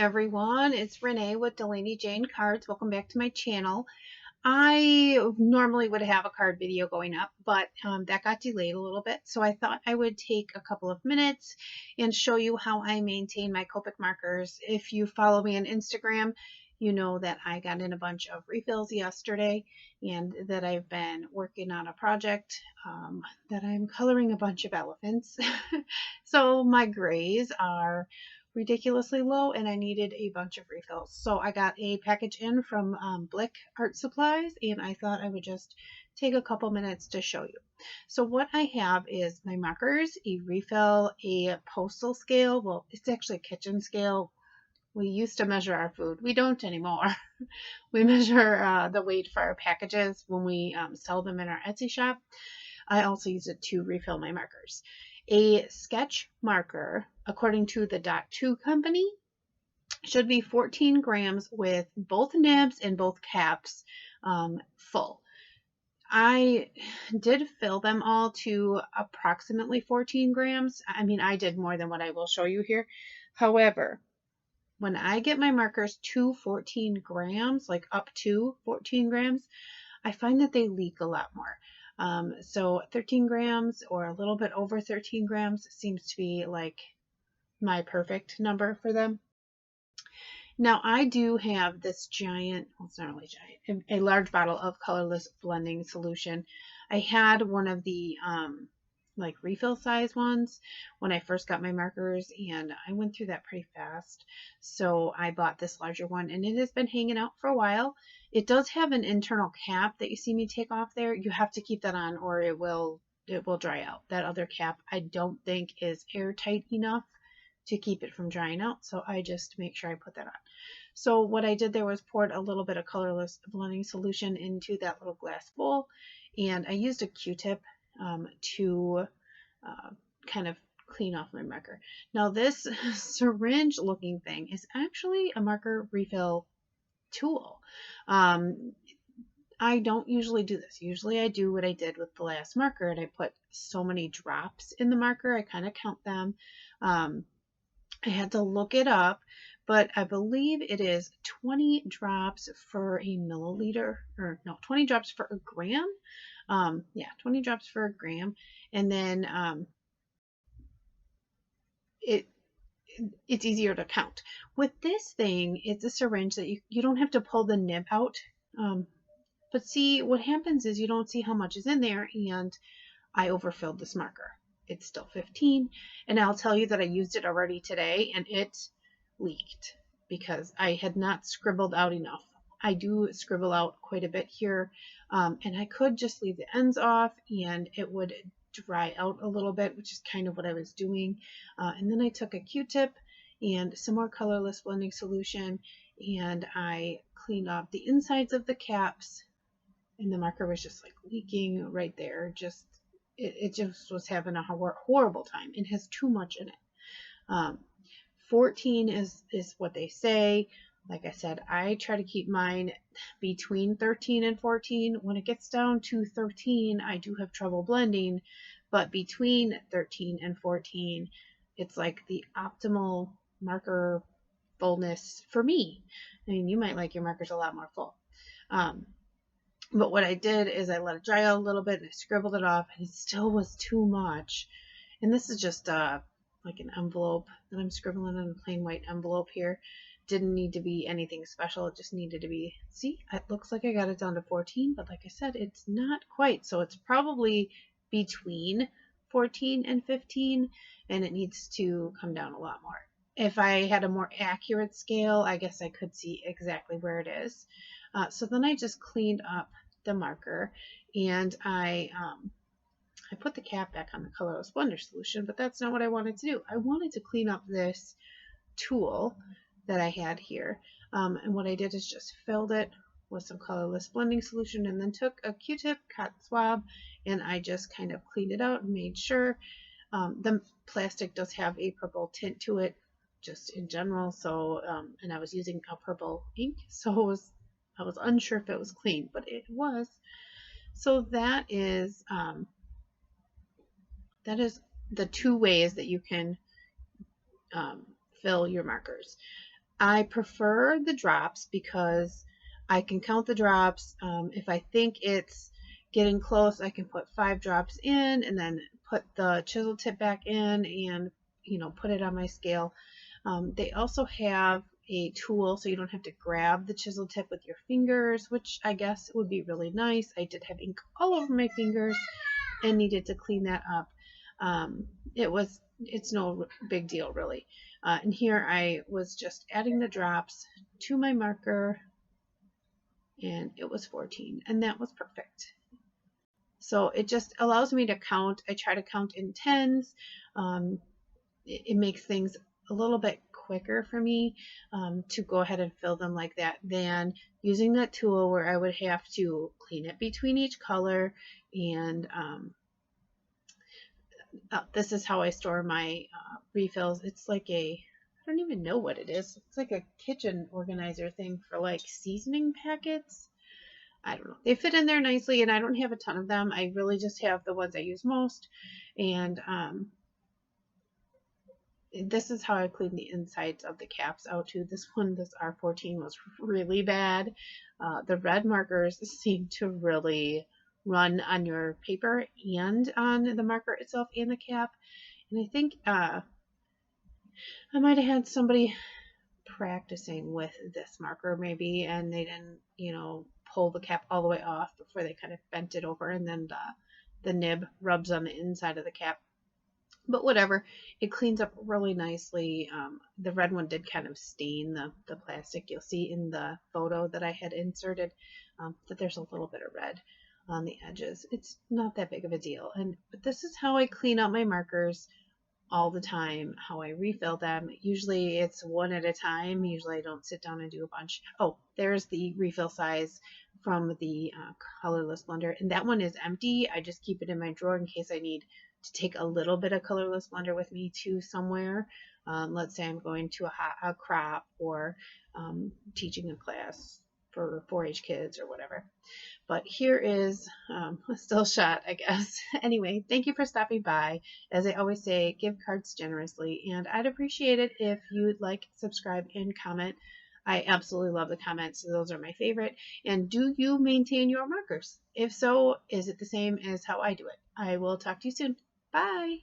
everyone, it's Renee with Delaney Jane Cards. Welcome back to my channel. I normally would have a card video going up, but that got delayed a little bit, so I thought I would take a couple of minutes and show you how I maintain my Copic markers. If you follow me on Instagram, you know that I got in a bunch of refills yesterday and that I've been working on a project that I'm coloring a bunch of elephants. So my grays are ridiculously low and I needed a bunch of refills. So I got a package in from Blick Art Supplies and I thought I would just take a couple minutes to show you. So what I have is my markers, a refill, a postal scale. Well, it's actually a kitchen scale. We used to measure our food. We don't anymore. We measure the weight for our packages when we sell them in our Etsy shop. I also use it to refill my markers. A sketch marker, according to the Dot 2 company, should be 14 grams with both nibs and both caps full. I did fill them all to approximately 14 grams. I mean, I did more than what I will show you here. However, when I get my markers to 14 grams, like up to 14 grams, I find that they leak a lot more. So 13 grams or a little bit over 13 grams seems to be like my perfect number for them. Now I do have this giant, well, it's not really giant, a large bottle of colorless blending solution. I had one of the like refill size ones when I first got my markers and I went through that pretty fast. So I bought this larger one and it has been hanging out for a while. It does have an internal cap that you see me take off there. You have to keep that on or it will dry out. That other cap I don't think is airtight enough to keep it from drying out. So I just make sure I put that on. So what I did there was poured a little bit of colorless blending solution into that little glass bowl and I used a Q-tip to kind of clean off my marker. Now this syringe looking thing is actually a marker refill tool. I don't usually do this. Usually I do what I did with the last marker and I put so many drops in the marker. I kind of count them. I had to look it up, but I believe it is 20 drops for a milliliter, or no, 20 drops for a gram. Yeah, 20 drops for a gram. And then it's easier to count. With this thing, it's a syringe that you don't have to pull the nib out. But see, what happens is you don't see how much is in there, and I overfilled this marker. It's still 15, and I'll tell you that I used it already today, and it leaked because I had not scribbled out enough. I do scribble out quite a bit here, and I could just leave the ends off, and it would dry out a little bit, which is kind of what I was doing. And then I took a Q-tip and some more colorless blending solution, and I cleaned up the insides of the caps, and the marker was just like leaking right there. It just was having a horrible time. It has too much in it. 14 is what they say. Like I said, I try to keep mine between 13 and 14. When it gets down to 13, I do have trouble blending, but between 13 and 14, it's like the optimal marker fullness for me. I mean, you might like your markers a lot more full. But what I did is I let it dry out a little bit and I scribbled it off and it still was too much. And this is just like an envelope that I'm scribbling on, a plain white envelope here. Didn't need to be anything special. It just needed to be, see, it looks like I got it down to 14, but like I said, it's not quite. So it's probably between 14 and 15, and it needs to come down a lot more. If I had a more accurate scale, I guess I could see exactly where it is. So then I just cleaned up the marker and I put the cap back on the colorless blender solution, but that's not what I wanted to do. I wanted to clean up this tool that I had here. And what I did is just filled it with some colorless blending solution and then took a Q-tip, cotton swab, and I just kind of cleaned it out and made sure. The plastic does have a purple tint to it just in general. So, and I was using a purple ink, so I was unsure if it was clean, but it was. So that is the two ways that you can fill your markers. I prefer the drops because I can count the drops. If I think it's getting close, I can put 5 drops in and then put the chisel tip back in and, put it on my scale. They also have a tool so you don't have to grab the chisel tip with your fingers, which I guess would be really nice. I did have ink all over my fingers and needed to clean that up. It's no big deal really. And here I was just adding the drops to my marker, and it was 14, and that was perfect. So it just allows me to count. I try to count in tens. It makes things a little bit quicker for me to go ahead and fill them like that than using that tool where I would have to clean it between each color. And this is how I store my refills. It's like I don't even know what it is. It's like a kitchen organizer thing for like seasoning packets. I don't know. They fit in there nicely, and I don't have a ton of them. I really just have the ones I use most. And this is how I clean the insides of the caps out too. This R14 was really bad. The red markers seem to really run on your paper and on the marker itself and the cap. And I think I might have had somebody practicing with this marker maybe, and they didn't, pull the cap all the way off before they kind of bent it over, and then the nib rubs on the inside of the cap. But whatever, it cleans up really nicely. The red one did kind of stain the plastic. You'll see in the photo that I had inserted that there's a little bit of red on the edges. It's not that big of a deal. But this is how I clean out my markers all the time, how I refill them. Usually it's one at a time. Usually I don't sit down and do a bunch. Oh, there's the refill size from the colorless blender, and that one is empty. I just keep it in my drawer in case I need to take a little bit of colorless blender with me to somewhere. Let's say I'm going to a crop or teaching a class for 4-H kids or whatever. But here is a still shot, I guess. Anyway, thank you for stopping by. As I always say, give cards generously, and I'd appreciate it if you'd like, subscribe, and comment. I absolutely love the comments. Those are my favorite. And do you maintain your markers? If so, is it the same as how I do it? I will talk to you soon. Bye.